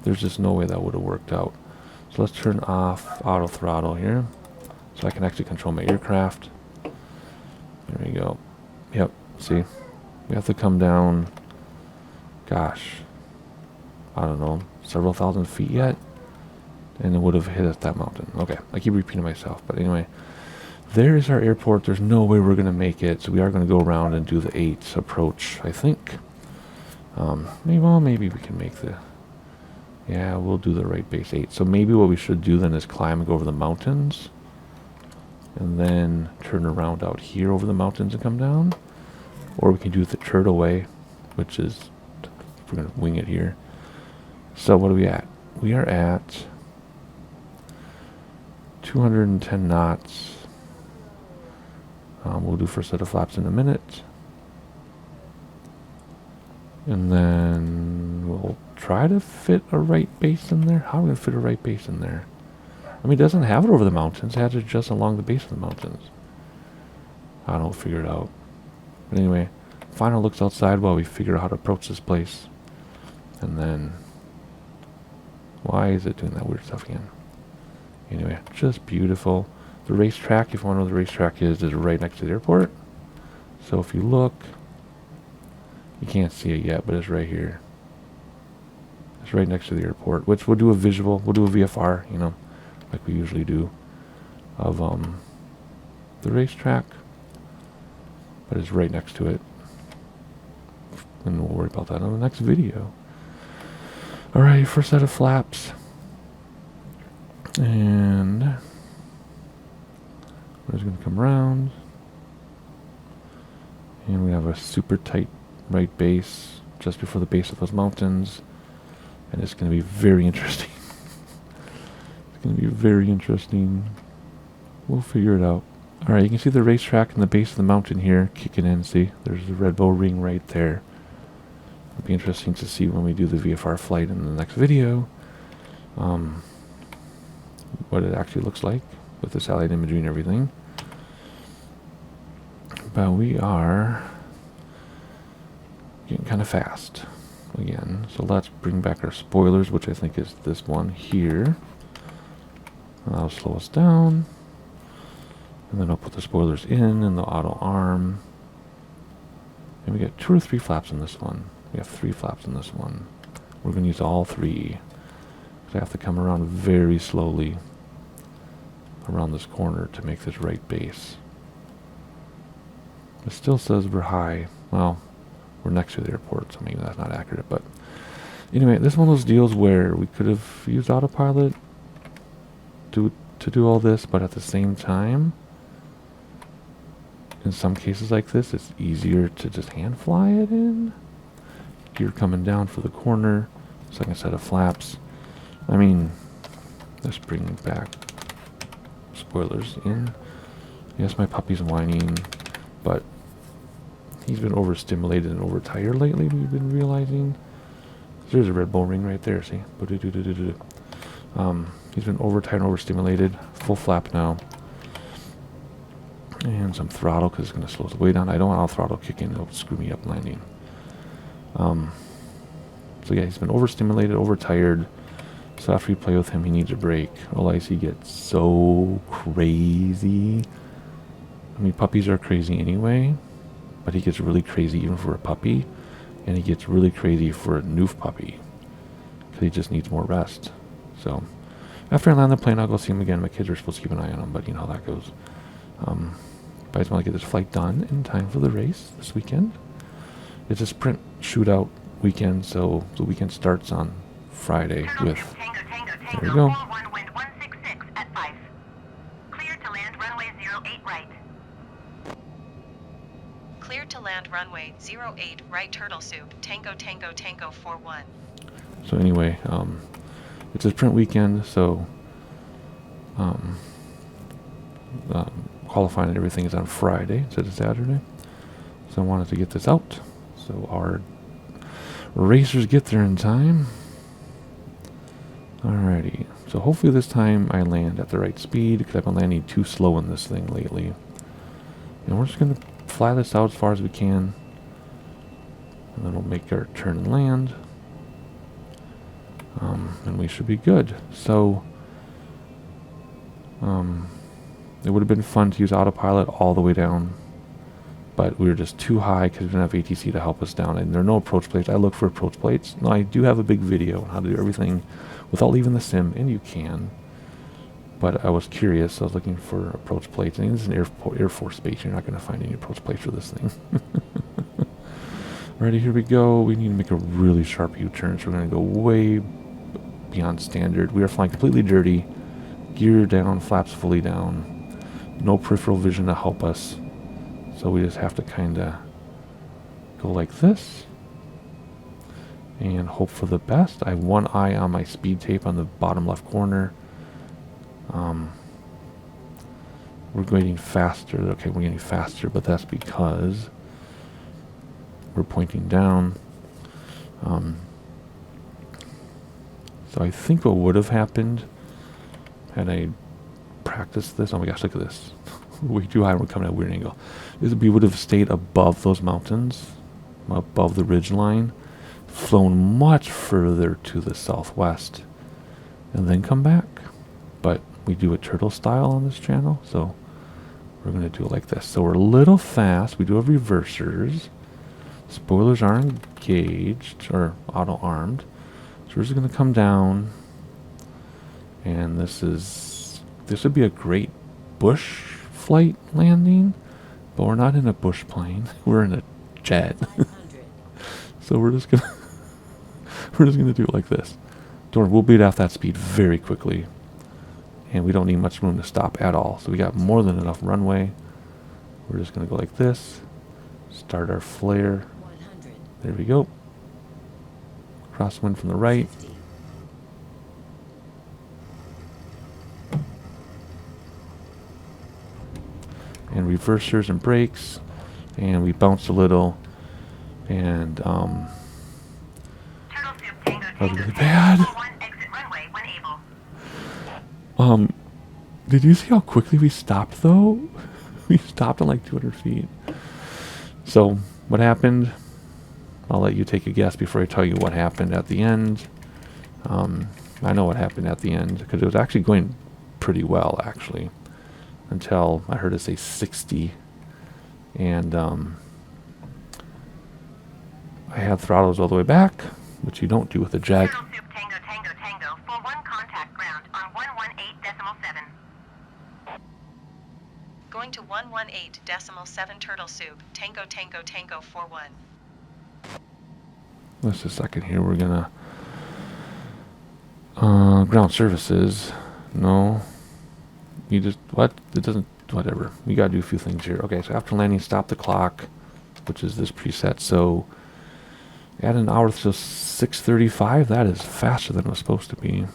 there's just no way that would have worked out. So let's turn off auto throttle here. So I can actually control my aircraft. There we go. Yep, see? We have to come down, gosh, I don't know, several thousand feet yet. And it would have hit us that mountain. Okay, I keep repeating myself. But anyway, there is our airport. There's no way we're going to make it. So we are going to go around and do the 8 approach, I think. Maybe we can make the... Yeah, we'll do the right base 8. So maybe what we should do then is climb and go over the mountains. And then turn around out here over the mountains and come down. Or we can do the turtle way, which is... We're going to wing it here. So what are we at? We are at... 210 knots. We'll do first set of flaps in a minute. And then we'll try to fit a right base in there. How are we going to fit a right base in there? I mean, it doesn't have it over the mountains. It has it just along the base of the mountains. I don't figure it out. But anyway, final looks outside while we figure out how to approach this place. And then... Why is it doing that weird stuff again? Anyway, just beautiful. The racetrack, if you want to know what the racetrack is right next to the airport. So if you look, you can't see it yet, but it's right here. It's right next to the airport, which we'll do a visual, we'll do a VFR, you know, like we usually do, of the racetrack. But it's right next to it. And we'll worry about that on the next video. Alright, first set of flaps. And we're just going to come around. And we have a super tight right base just before the base of those mountains. And it's going to be very interesting. It's going to be very interesting. We'll figure it out. Alright, you can see the racetrack and the base of the mountain here kicking in. See, there's the red bow ring right there. It'll be interesting to see when we do the VFR flight in the next video. What it actually looks like with the satellite imagery and everything. But we are getting kind of fast again. So let's bring back our spoilers, which I think is this one here. That'll slow us down. And then I'll put the spoilers in the auto arm. And we get 2 or 3 flaps in this one. We have 3 flaps in this one. We're going to use all 3. I have to come around very slowly around this corner to make this right base. It still says we're high. Well, we're next to the airport, so maybe that's not accurate. But anyway, this is one of those deals where we could have used autopilot to do all this, but at the same time, in some cases like this, it's easier to just hand fly it in. gear coming down for the corner. Second set of flaps. I mean, let's bring back spoilers in. Yes, my puppy's whining, but he's been overstimulated and overtired lately, we've been realizing. There's a red bone ring right there, see? He's been overtired and overstimulated. Full flap now. And some throttle, because it's going to slow the way down. I don't want all throttle kicking, it'll screw me up landing. So yeah, he's been overstimulated, overtired. So after we play with him, he needs a break. Otherwise, he gets so crazy. I mean, puppies are crazy anyway, but he gets really crazy even for a puppy, and he gets really crazy for a noof puppy, because he just needs more rest. So after I land the plane, I'll go see him again. My kids are supposed to keep an eye on him, but you know how that goes. But I just want to get this flight done in time for the race this weekend. It's a sprint shootout weekend, so the weekend starts on Friday with... There we go. 41 wind 166 at 5. Clear to land runway 08 right. Clear to land runway 08 right turtle soup, Tango Tango Tango 41. So anyway, it's a sprint weekend, so qualifying and everything is on Friday instead of Saturday. So I wanted to get this out so our racers get there in time. Alrighty, so hopefully this time I land at the right speed, because I've been landing too slow in this thing lately. And we're just going to fly this out as far as we can, and then we'll make our turn and land, and we should be good. So it would have been fun to use autopilot all the way down, but we were just too high because we didn't have ATC to help us down, and there are no approach plates. I look for approach plates. Now I do have a big video on how to do everything without leaving the sim, and you can, but I was curious, so I was looking for approach plates, and this is an Air Force base. You're not going to find any approach plates for this thing. Alrighty, here we go. We need to make a really sharp U-turn, so we're going to go way beyond standard. We are flying completely dirty, gear down, flaps fully down, no peripheral vision to help us, so we just have to kind of go like this and hope for the best. I have one eye on my speed tape on the bottom left corner. We're getting faster. Okay, we're getting faster, but that's because we're pointing down. So I think what would have happened had I practiced this, oh my gosh, look at this. Way too high, we're coming at a weird angle. Is we would have stayed above those mountains, above the ridge line, flown much further to the southwest, and then come back. But we do a turtle style on this channel, so we're going to do it like this. So we're a little fast. We do have reversers. Spoilers are engaged, or auto-armed. So we're just going to come down, and this would be a great bush flight landing, but we're not in a bush plane. We're in a jet. So we're just gonna do it like this. We'll beat off that speed very quickly, and we don't need much room to stop at all. So we got more than enough runway. We're just gonna go like this. Start our flare. There we go. Crosswind from the right. And reversers and brakes, and we bounced a little, and that was really bad. Did you see how quickly we stopped though? We stopped at like 200 feet. So what happened? I'll let you take a guess before I tell you what happened at the end. I know what happened at the end, because it was actually going pretty well, actually, until I heard it say 60, and I had throttles all the way back, which you don't do with a jet. Turtle soup Tango Tango Tango, full 1 contact ground on 118.7. Going to 118.7 turtle soup, Tango Tango Tango 41. Just a second here, we're gonna ground services. No, you just what? It doesn't. Whatever. We gotta do a few things here. Okay, so after landing, stop the clock, which is this preset. So Add an hour to 6:35. That is faster than it was supposed to be.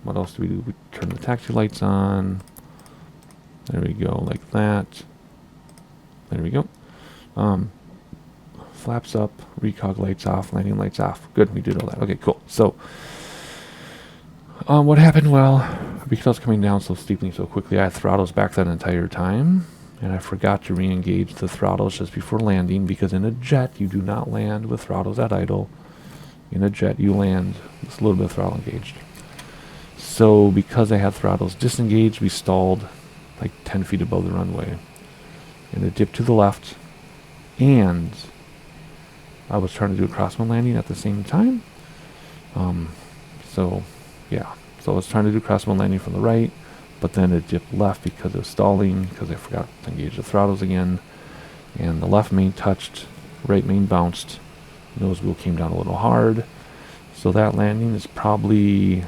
What else do we do? We turn the taxi lights on. There we go, like that. There we go. Flaps up, recog lights off, landing lights off. Good, we did all that. Okay, cool. So, what happened? Well, because I was coming down so steeply so quickly, I had throttles back that entire time. And I forgot to re-engage the throttles just before landing, because in a jet, you do not land with throttles at idle. In a jet, you land with a little bit of throttle engaged. So because I had throttles disengaged, we stalled like 10 feet above the runway. And it dipped to the left. And I was trying to do a crosswind landing at the same time. So I was trying to do crosswind landing from the right. But then it dipped left because of stalling, because I forgot to engage the throttles again. And the left main touched, right main bounced, nose wheel came down a little hard. So that landing is probably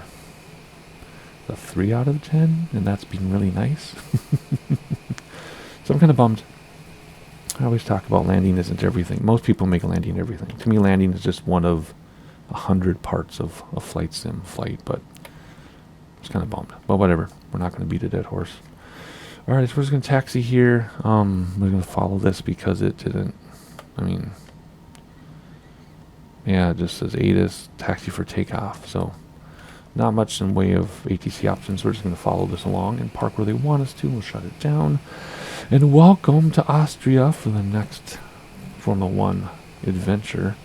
a 3 out of 10, and that's been really nice. So I'm kind of bummed. I always talk about landing isn't everything. Most people make landing everything. To me, landing is just one of 100 parts of a flight sim flight, but it's kind of bummed. But whatever. We're not going to beat a dead horse. Alright, so we're just going to taxi here. We're going to follow this because it didn't... I mean... Yeah, it just says ATIS, taxi for takeoff. So, not much in way of ATC options. We're just going to follow this along and park where they want us to. We'll shut it down. And welcome to Austria for the next Formula 1 adventure.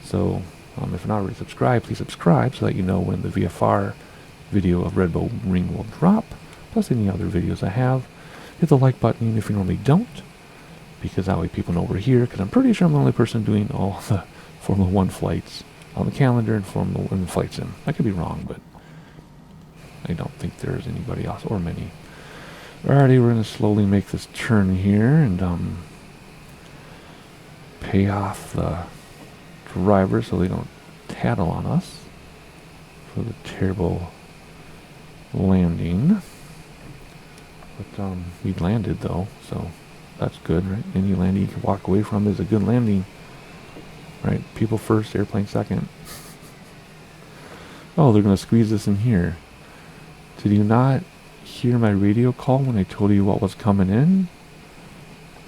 So, if you're not already subscribed, please subscribe so that you know when the VFR video of Red Bull Ring will drop, plus any other videos I have. Hit the like button if you normally don't, because that way people know we're here, because I'm pretty sure I'm the only person doing all the Formula 1 flights on the calendar and Formula 1 flight sim. I could be wrong, but I don't think there's anybody else, or many. Alrighty, we're going to slowly make this turn here, and pay off the driver so they don't tattle on us for the terrible landing. But we landed though, so that's good, right? Any landing you can walk away from is a good landing, right? People first, airplane second. Oh, they're gonna squeeze this in here. Did you not hear my radio call when I told you what was coming in?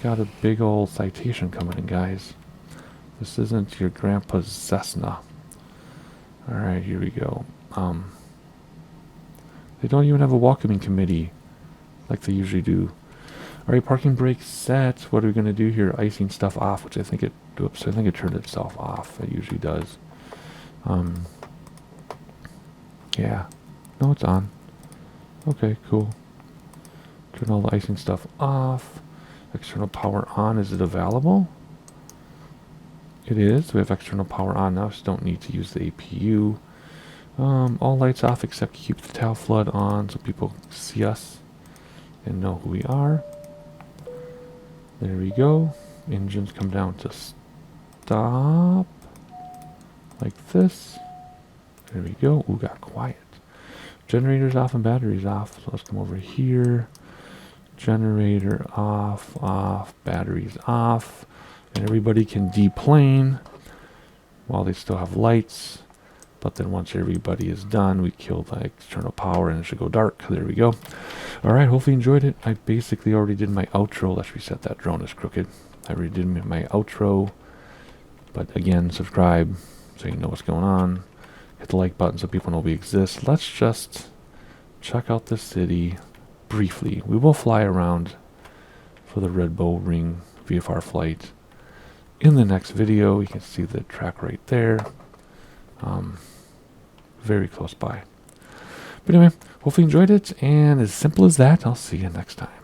Got a big old Citation coming in, guys. This isn't your grandpa's Cessna. Alright, here we go. They don't even have a welcoming committee like they usually do. Alright, parking brake set. What are we going to do here? Icing stuff off, which I think it... Oops, I think it turned itself off. It usually does. Yeah. No, it's on. Okay, cool. Turn all the icing stuff off. External power on. Is it available? It is. We have external power on now, so don't need to use the APU. All lights off except keep the tail flood on so people see us and know who we are. There we go. Engines come down to stop. Like this. There we go. Ooh, got quiet. Generators off and batteries off. So let's come over here. Generator off, off, batteries off. And everybody can deplane while they still have lights. But then once everybody is done, we kill the external power and it should go dark. There we go. Alright, hopefully you enjoyed it. I basically already did my outro. Let's reset that drone is crooked. I already did my outro. But again, subscribe so you know what's going on. Hit the like button so people know we exist. Let's just check out the city briefly. We will fly around for the Red Bull Ring VFR flight in the next video. You can see the track right there. Very close by. But anyway, hopefully you enjoyed it, and as simple as that, I'll see you next time.